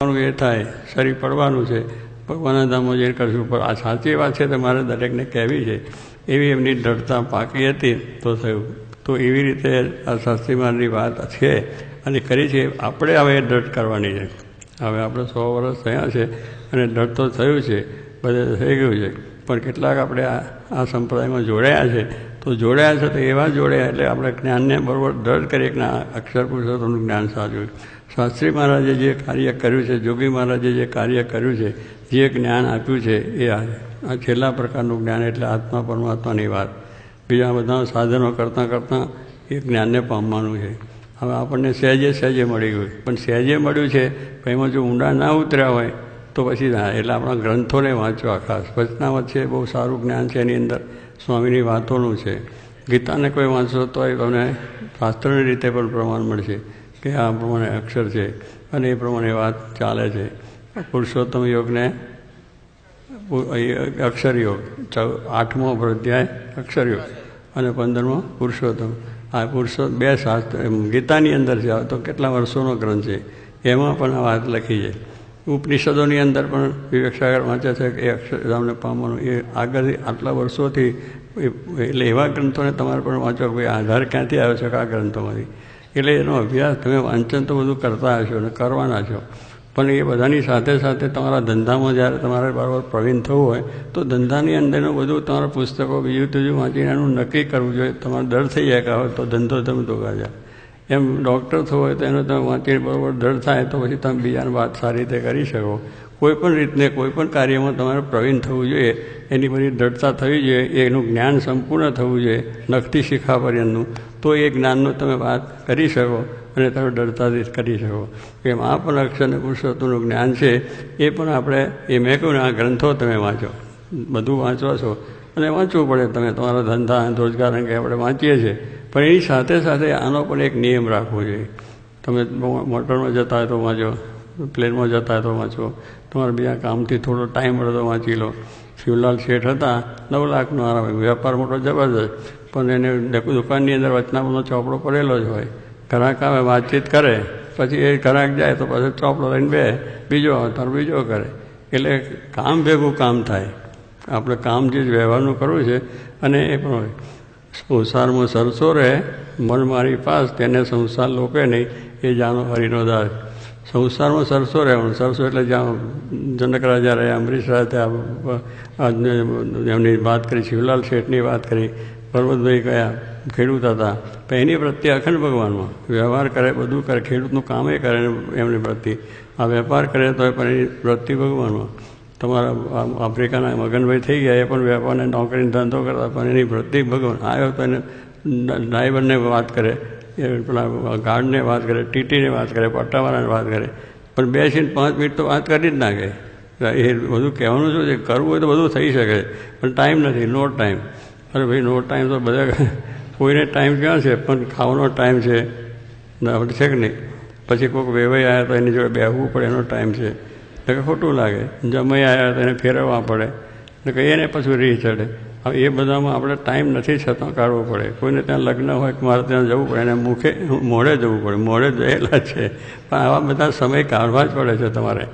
એ થાય, શરીર પડવાનું છે, ભગવાનના ધામમાં જઈને કરશું. પણ આ સાચી વાત છે તો મારે દરેકને કહેવી છે. એવી એમની દ્રઢતા પાકી હતી તો થયું. તો એવી રીતે આ શાસ્ત્રીમાનની વાત છે અને કરી છે. આપણે હવે દ્રઢ કરવાની છે. હવે આપણે 100 વર્ષ થયા છે અને દ્રઢ તો થયું છે, બધે થઈ ગયું છે. પણ કેટલાક આપણે આ સંપ્રદાયમાં જોડાયા છે. તો જોડાયા છે તો એવા જોડાયા એટલે આપણે જ્ઞાનને બરાબર દ્રઢ કરીએ કે અક્ષર પુરુષોત્તમનું જ્ઞાન સાચું. શાસ્ત્રી મહારાજે જે કાર્ય કર્યું છે, જોગી મહારાજે જે કાર્ય કર્યું છે, જે જ્ઞાન આપ્યું છે, એ આ છેલ્લા પ્રકારનું જ્ઞાન એટલે આત્મા પરમાત્માની વાત. બીજા બધા સાધનો કરતાં કરતાં એ જ્ઞાનને પામવાનું છે. હવે આપણને સહેજે સહેજે મળી ગયું, પણ સહેજે મળ્યું છે પણ એમાં જો ઊંડા ના ઉતર્યા હોય તો પછી ના. એટલે આપણા ગ્રંથોને વાંચવા ખાસ. વચનાવત છે, બહુ સારું જ્ઞાન છે એની અંદર, સ્વામીની વાતોનું છે. ગીતાને કોઈ વાંચો તો તમને શાસ્ત્રની રીતે પણ પ્રમાણ મળશે કે આ પ્રમાણે અક્ષર છે અને એ પ્રમાણે વાત ચાલે છે. પુરુષોત્તમ યોગને અક્ષર યોગ, 8મો અધ્યાય અક્ષર યોગ અને 15મો પુરુષોત્તમ. આ બે શાસ્ત્ર ગીતાની અંદર છે. તો કેટલા વર્ષોનો ગ્રંથ છે, એમાં પણ આ વાત લખી છે. ઉપનિષદોની અંદર પણ વિવેક સાગર વાંચે છે કે એ અક્ષરધામને પામવાનું. એ આગળથી આટલા વર્ષોથી એટલે એવા ગ્રંથોને તમારે પણ વાંચો કે ભાઈ આધાર ક્યાંથી આવ્યો છે કે આ ગ્રંથોમાંથી. એટલે એનો અભ્યાસ તમે વાંચન તો બધું કરતા હશો અને કરવાના છો, પણ એ બધાની સાથે સાથે તમારા ધંધામાં જ્યારે તમારે બરાબર પ્રવીણ થવું હોય તો ધંધાની અંદરનું બધું તમારા પુસ્તકો બીજું ત્રીજું વાંચીને એનું નક્કી કરવું જોઈએ. તમારે ડર થઈ જાય કે હવે તો ધંધો તમે ધોકા જાય. એમ ડૉક્ટર થવું હોય તો એનો તમે વાંચીને બરાબર ડર થાય તો પછી તમે બીજાની વાત સારી રીતે કરી શકો. કોઈપણ રીતને કોઈપણ કાર્યમાં તમારે પ્રવીણ થવું જોઈએ, એની બધી દ્રઢતા થવી જોઈએ, એનું જ્ઞાન સંપૂર્ણ થવું જોઈએ, નખથી શિખા પર્યંતનું. તો એ જ્ઞાનનો તમે વાત કરી શકો અને તમે દ્રઢતાથી કરી શકો. એમ આ પણ અક્ષર અને પુરુષોત્તમનું જ્ઞાન છે. એ પણ આપણે મેં કહ્યું ને, આ ગ્રંથો તમે વાંચો, બધું વાંચો છો અને વાંચવું પડે. તમે તમારા ધંધા રોજગાર અંગે આપણે વાંચીએ છીએ, પણ એની સાથે સાથે આનો પણ એક નિયમ રાખવો જોઈએ. તમે મોટરમાં જતા હોય તો વાંચો, પ્લેનમાં જતા હોય તો વાંચો, તમારા બીજા કામથી થોડો ટાઈમ મળે તો વાંચી લો. શિવલાલ શેઠ હતા, 9 લાખનો આરામ, વેપાર મોટો જબરદસ્ત, પણ એને દુકાનની અંદર વચનામનો ચોપડો પડેલો જ હોય. ગ્રાહક આવે, વાતચીત કરે, પછી એ ગ્રાહક જાય તો પછી ચોપડો લઈને બે બીજો આવે તાર બીજો કરે. એટલે કામ ભેગું કામ થાય. આપણે કામ જે વ્યવહારનું કરવું છે અને એ પણ સંસારમાં સરસો રહે મન મારી પાસ, તેને સંસાર લોપે નહીં, એ જાણો હરિનો દાસ. સંસારમાં સરસો રહેવાનું. સરસો એટલે જ્યાં જનક રાજા રહ્યા, અમરીશ રાજા, એમની વાત કરી, શિવલાલ શેઠની વાત કરી, પર્વતભાઈ કયા ખેડૂત હતા, પણ એની પ્રત્યે અખંડ ભગવાનમાં વ્યવહાર કરે, બધું કરે, ખેડૂતનું કામે કરે એમની પ્રત્યે. આ વેપાર કરે તો પણ એની પ્રત્યે ભગવાનમાં. તમારા આફ્રિકાના મગનભાઈ થઈ ગયા, એ પણ વેપારને નોકરીને ધંધો કરતા, પણ એની પ્રત્યે ભગવાન આવ્યો તો એને ડ્રાઈવરને વાત કરે, એ પેલા ગાર્ડને વાત કરે, ટીટીને વાત કરે, પટ્ટાવાળાને વાત કરે, પણ બેસીને 5 મિનિટ તો વાત કરી જ નાખે. એ બધું કહેવાનું શું છે, કરવું હોય તો બધું થઈ શકે, પણ ટાઈમ નથી, નો ટાઈમ. અરે ભાઈ, નો ટાઈમ તો બધા કોઈને ટાઈમ ક્યાં છે, પણ ખાવાનો ટાઈમ છે આપણે છે કે નહીં. પછી કોઈક વેવાઈ આવ્યા તો એની જોડે બેસવું પડે, એનો ટાઈમ છે. એટલે ખોટું લાગે. જમાઈ આવ્યા તો એને ફેરવવા પડે, એટલે કહીએ ને પછી રીહ ચડે. હવે એ બધામાં આપણે ટાઈમ નથી છતાં કાઢવો પડે. કોઈને ત્યાં લગ્ન હોય કે મારે ત્યાં જવું પડે, એને મોડે જવું પડે, મોડે ગયેલા છે, પણ આવા બધા સમય કાઢવા જ પડે છે તમારે.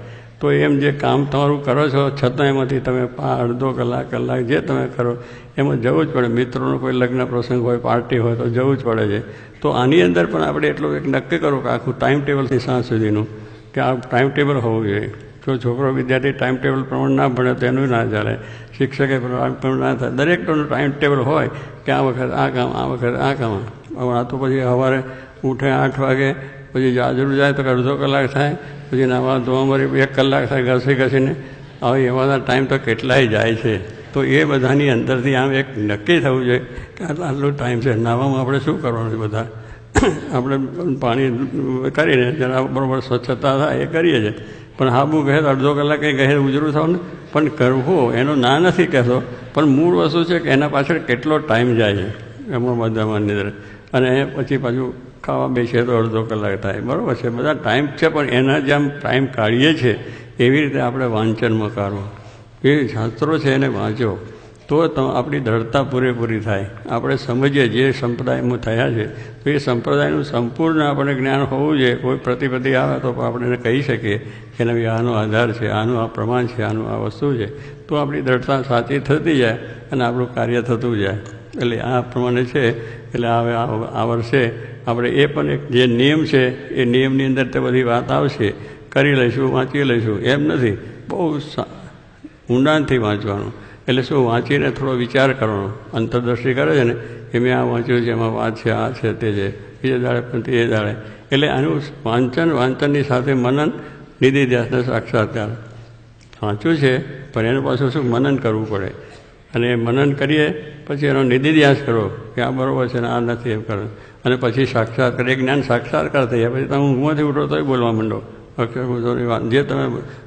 તો એમ જે કામ તમારું કરો છો છતાં એમાંથી તમે અડધો કલાક જે તમે કરો એમાં જવું જ પડે. મિત્રોનો કોઈ લગ્ન પ્રસંગ હોય, પાર્ટી હોય તો જવું જ પડે છે. તો આની અંદર પણ આપણે એટલું એક નક્કી કરો કે આખું ટાઈમ ટેબલથી સાંજ સુધીનું કે આ ટાઈમ ટેબલ હોવું જોઈએ. જો છોકરો વિદ્યાર્થી ટાઈમ ટેબલ પ્રમાણે ના ભણે તો એનું ના ચાલે, શિક્ષકે પ્રમાણે ના થાય. દરેકનું ટાઈમ ટેબલ હોય કે આ વખત આ કામ, આ વખત આ કામ. હવે આ તો પછી સવારે ઉઠે 8 વાગે, પછી જાજરૂ જાય તો અડધો કલાક થાય, પછી નાવા ધોવા મળી 1 કલાક થાય ઘસી ઘસીને. હવે એવાના ટાઈમ તો કેટલાય જાય છે. તો એ બધાની અંદરથી આમ એક નક્કી થવું જોઈએ કે આટલો ટાઈમ છે. નાવામાં આપણે શું કરવાનું છે, બધા આપણે પાણી કરીને જરા બરાબર સ્વચ્છતા થાય એ કરીએ છીએ, પણ હાબુ કહે તો અડધો કલાક કંઈ કહે ઉજરું થાવ ને. પણ કરવું એનો ના નથી કહેતો, પણ મૂળ વસ્તુ છે કે એના પાછળ કેટલો ટાઈમ જાય છે એમાં બધામાં અંદર. અને પછી પાછું ખાવા બેસીએ તો અડધો કલાક થાય, બરાબર છે. બધા ટાઈમ છે, પણ એના જેમ ટાઈમ કાઢીએ છીએ એવી રીતે આપણે વાંચનમાં કાઢવો. એ શાસ્ત્રો છે એને વાંચો. તો આપણી દ્રઢતા પૂરેપૂરી થાય. આપણે સમજીએ જે સંપ્રદાયમાં થયા છે તો એ સંપ્રદાયનું સંપૂર્ણ આપણે જ્ઞાન હોવું જોઈએ. કોઈ પ્રતિપત્તિ આવે તો આપણે એને કહી શકીએ કે નહીં આનો આધાર છે, આનું આ પ્રમાણ છે, આનું આ વસ્તુ છે, તો આપણી દ્રઢતા સાચી થતી જાય અને આપણું કાર્ય થતું જાય. એટલે આ પ્રમાણે છે. એટલે હવે આ વર્ષે આપણે એ પણ એક જે નિયમ છે એ નિયમની અંદર તે બધી વાત આવશે, કરી લઈશું, વાંચી લઈશું એમ નથી, બહુ ઊંડાણથી વાંચવાનું. એટલે શું વાંચીને થોડો વિચાર કરવાનો, અંતરદ્રષ્ટિ કરે છે ને કે મેં આ વાંચ્યું છે, એમાં વાત છે, આ છે, તે છે, બીજે દાડે પણ તે દાડે. એટલે આનું વાંચનની સાથે મનન, નિધિધ્યાસને સાક્ષાત્કાર. વાંચ્યું છે પણ એનું પાછું શું મનન કરવું પડે, અને મનન કરીએ પછી એનો નિધિધ્યાસ કરો કે આ બરાબર છે ને આ નથી એમ કરો, અને પછી સાક્ષાત્કાર, એ જ્ઞાન સાક્ષાત્કાર થઈ જાય. પછી તમે ઊંઘમાંથી ઉઠો તોય બોલવા માંડો અક્ષરપુરુષોની વાત. જે તમે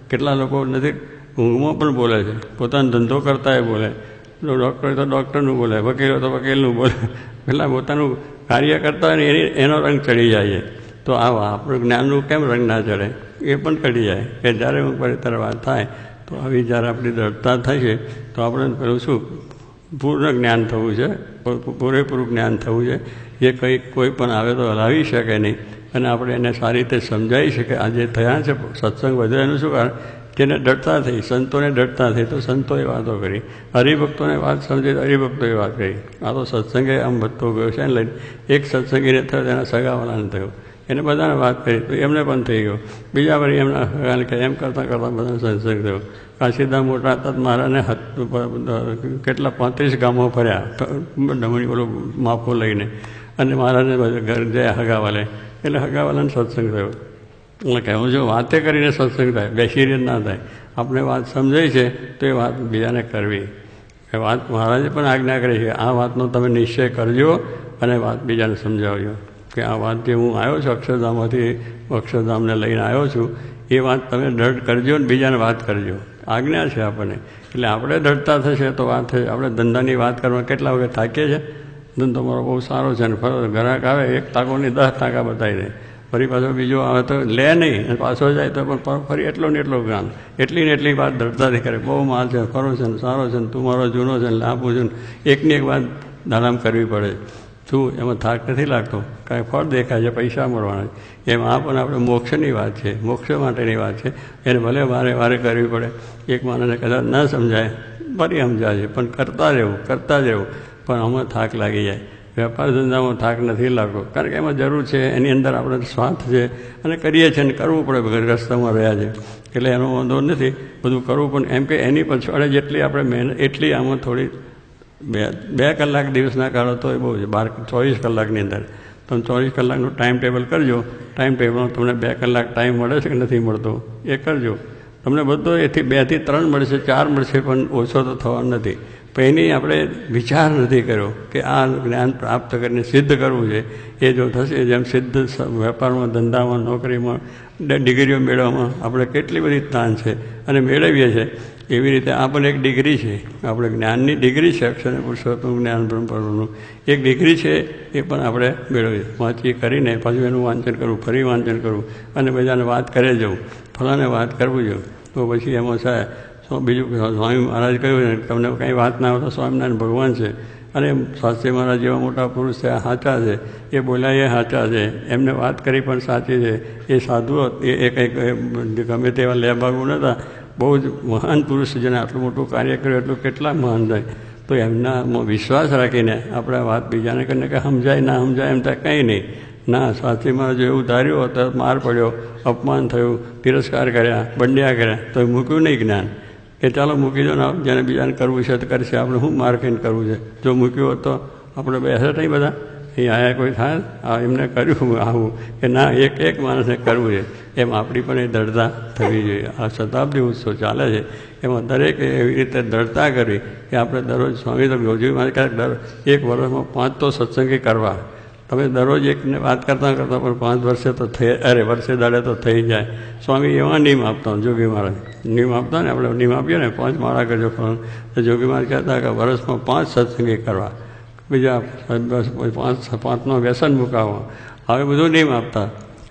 કેટલા લોકો નથી ઊંઘમાં પણ બોલે છે, પોતાનો ધંધો કરતા બોલે, ડૉક્ટર તો ડૉક્ટરનું બોલે, વકીલ તો વકીલનું બોલે, પેલા પોતાનું કાર્ય કરતા હોય ને એનો રંગ ચડી જાય. તો આવા આપણું જ્ઞાનનું કેમ રંગ ના ચડે એ પણ ચડી જાય. કે જ્યારે ઊંઘ પર ત્યારે વાત થાય તો આવી જ્યારે આપણી દ્રઢતા થાય છે તો આપણે પેલું શું પૂર્ણ જ્ઞાન થવું છે, પૂરેપૂરું જ્ઞાન થવું છે. જે કોઈ પણ આવે તો હલાવી શકે નહીં, અને આપણે એને સારી રીતે સમજાવી શકીએ. આજે થયા છે સત્સંગ વધ્યો એનું શું કારણ, જેને ડરતા થઈ, સંતોને ડરતા થઈ તો સંતોએ વાતો કરી, હરિભક્તોને વાત સમજી તો હરિભક્તોએ વાત કરી. આ તો સત્સંગે આમ વધતો ગયો છે ને લઈને એક સત્સંગીને થયો તેના સગાવાલાને થયો, એને બધાને વાત કરી તો એમને પણ થઈ ગયો. બીજા વળી એમના સગાને કહે, એમ કરતાં કરતાં બધાને સત્સંગ થયો. કાશીદાસ મોટા હતા મારાને કેટલા 35 ગામો ફર્યા ડમણી ઓલો માફો લઈને, અને મારાને ઘર ગયા હગાવાલે, એટલે હગાવાલાને સત્સંગ થયો. એટલે કહેવું છું વાતે કરીને સત્સંગ થાય, બેસીને ના થાય. આપણે વાત સમજાય છે તો એ વાત બીજાને કરવી. એ વાત મહારાજે પણ આજ્ઞા કરી છે, આ વાતનો તમે નિશ્ચય કરજો અને વાત બીજાને સમજાવજો કે આ વાત જે હું આવ્યો છું અક્ષરધામમાંથી, અક્ષરધામને લઈને આવ્યો છું, એ વાત તમે દૃઢ કરજો અને બીજાને વાત કરજો. આજ્ઞા છે આપણને. એટલે આપણે દૃઢતા થશે તો વાત થશે. આપણે ધંધાની વાત કરવા કેટલા વખત થાકીએ છીએ, ધંધો મારો બહુ સારો છે, ને ગ્રાહક આવે 1 ટાંકોની 10 ટાંકા બતાવી દે, ફરી પાછો બીજો આવે તો લે નહીં, અને પાછો જાય તો પણ ફરી એટલો ને એટલો જ્ઞાન, એટલી ને એટલી વાત દૃઢતાથી કરે. બહુ માલ છે, ખરો છે ને સારો છે ને તું મારો જૂનો છે ને લાભું છું ને, એકની એક વાત દાડામ કરવી પડે. શું એમાં થાક નથી લાગતો, કાંઈ ફળ દેખાય છે, પૈસા મળવાના. એમ આ પણ આપણે મોક્ષની વાત છે, મોક્ષ માટેની વાત છે. એને ભલે વારે વારે કરવી પડે. એક માણસને કદાચ ન સમજાય, ફરી સમજાય છે, પણ કરતા જ રહેવું. પણ આમાં થાક લાગી જાય. વેપાર ધંધામાં થાક નથી લાગતો, કારણ કે એમાં જરૂર છે, એની અંદર આપણે સ્વાર્થ છે, અને કરીએ છીએ ને કરવું પડે, રસ્તામાં રહ્યા છે એટલે એનો વાંધો નથી. બધું કરવું પણ એમ કે એની પછવાડે જેટલી આપણે મહેનત એટલી આમાં થોડી 2 કલાક દિવસના કાઢો તો એ બહુ છે. 24 કલાકની અંદર તમે 24 કલાકનું ટાઈમ ટેબલ કરજો. ટાઈમ ટેબલમાં તમને 2 કલાક ટાઈમ મળે છે કે નથી મળતો એ કરજો. તમને બધો એથી 2 થી 3 મળશે, 4 મળશે, પણ ઓછો તો થવાનો નથી. પણ એની આપણે વિચાર નથી કર્યો કે આ જ્ઞાન પ્રાપ્ત કરીને સિદ્ધ કરવું છે. એ જો થશે, જેમ સિદ્ધ વેપારમાં, ધંધામાં, નોકરીમાં, ડિગ્રીઓ મેળવવામાં આપણે કેટલી બધી તાણ છે અને મેળવીએ છીએ, એવી રીતે આ પણ એક ડિગ્રી છે. આપણે જ્ઞાનની ડિગ્રી છે, અક્ષર પુરુષોત્તમ જ્ઞાન બ્રહ્મપરનું એક ડિગ્રી છે. એ પણ આપણે મેળવીએ. વાંચી કરીને પાછું એનું વાંચન કરવું, ફરી વાંચન કરવું, અને બધાને વાત કરે જવું, ફલાને વાત કરવું જોઈએ. તો પછી એમાં સાહેબ બીજું સ્વામી મહારાજ કહ્યું ને, તમને કંઈ વાત ના હોય તો સ્વામિનારાયણ ભગવાન છે, અને શાસ્ત્રી મહારાજ જેવા મોટા પુરુષ છે, સાચા છે, એ બોલ્યા એ સાચા છે, એમને વાત કરી પણ સાચી છે. એ સાધુઓ એ કંઈક ગમે તેવા લેભાગુ નહોતા, બહુ જ મહાન પુરુષ જેને આટલું મોટું કાર્ય કર્યું, એટલું કેટલા મહાન થાય. તો એમનામાં વિશ્વાસ રાખીને આપણે વાત બીજાને કરીને કે સમજાય ના સમજાય એમ થાય કંઈ નહીં. ના, શાસ્ત્રી મહારાજ એવું ધાર્યું તો માર પડ્યો, અપમાન થયું, તિરસ્કાર કર્યા, બંડ્યા કર્યા, તો એ મૂક્યું નહીં જ્ઞાન કે ચાલો મૂકી દો ને, જેને બીજાને કરવું છે તો કરશે, આપણે શું માર ખાઈને કરવું છે. જો મૂક્યું હોત તો આપણે બેસે નહીં બધા, અહીં આયા કોઈ થાય એમને કર્યું આવું કે ના, એક માણસને કરવું છે. એમ આપણી પણ એ દૃઢતા થવી જોઈએ. આ શતાબ્દી ઉત્સવ ચાલે છે, એમાં દરેકે એવી રીતે દૃઢતા કરવી કે આપણે દરરોજ સ્વામી તો યોજ્યું દર 1 વર્ષમાં 5 તો સત્સંગી કરવા. તમે દરરોજ એકને વાત કરતાં પણ 5 વર્ષે તો વર્ષે દાડે તો થઈ જાય. સ્વામી એવા નિયમ આપતા, જોગી મહારાજ નિયમ આપતા ને, આપણે નિયમ આપીએ ને 5 માળા કરજો ફળ, તો જોગી મહારાજ કહેતા કે વર્ષમાં 5 સત્સંગી કરવા, બીજા 5નો વ્યસન મુકાવવા. હવે બધું નિયમ આપતા.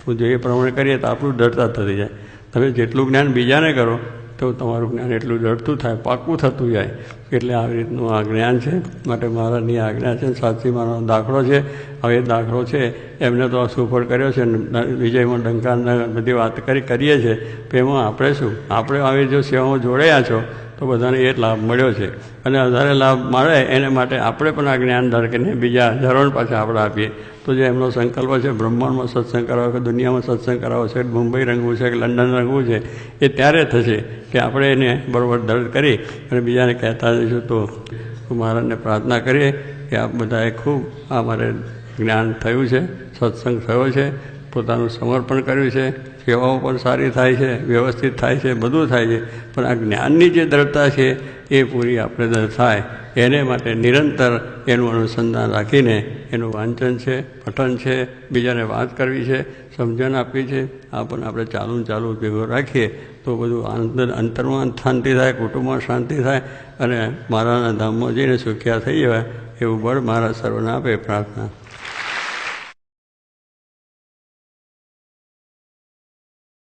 જો એ પ્રમાણે કરીએ તો આપણું દૃઢતા થતી જાય. તમે જેટલું જ્ઞાન બીજાને કરો તો તમારું જ્ઞાન એટલું દૃઢતું થાય, પાકું થતું જાય. એટલે આવી રીતનું આ જ્ઞાન છે. માટે મહારાજની આજ્ઞા છે, સાચી મારો દાખલો છે. હવે એ દાખલો છે એમને તો સુફળ કર્યો છે, વિજયમાં ડંકા બધી વાત કરીએ છીએ, તો એમાં આપણે શું, આપણે આવી જો સેવામાં જોડાયા છો તો બધાને એ લાભ મળ્યો છે. અને વધારે લાભ મળે એને માટે આપણે પણ આ જ્ઞાન ધારકને બીજા હજારોને પાછા આપણે આપીએ. તો જે એમનો સંકલ્પ છે બ્રહ્માંડમાં સત્સંગ કરાવો કે દુનિયામાં સત્સંગ કરાવો છે, મુંબઈ રંગવું છે કે લંડન રંગવું છે, એ ત્યારે થશે કે આપણે એને બરાબર દર્દ કરી અને બીજાને કહેતા જઈશું. તો મહારાજને પ્રાર્થના કરીએ કે આપ બધાએ ખૂબ અમારે જ્ઞાન થયું છે, સત્સંગ થયો છે, પોતાનું સમર્પણ કર્યું છે, સેવાઓ પણ સારી થાય છે, વ્યવસ્થિત થાય છે, બધું થાય છે, પણ આ જ્ઞાનની જે દ્રઢતા છે એ પૂરી આપણે થાય એને માટે નિરંતર એનું અનુસંધાન રાખીને એનું વાંચન છે, પઠન છે, બીજાને વાત કરવી છે, સમજણ આપવી છે, આ પણ આપણે ચાલુ ભેગો રાખીએ તો બધું અંતરમાં શાંતિ થાય, કુટુંબમાં શાંતિ થાય અને મારાના ધામમાં જઈને સુખ્યા થઈ જવાય એવું બળ મારા સર્વને આપે પ્રાર્થના.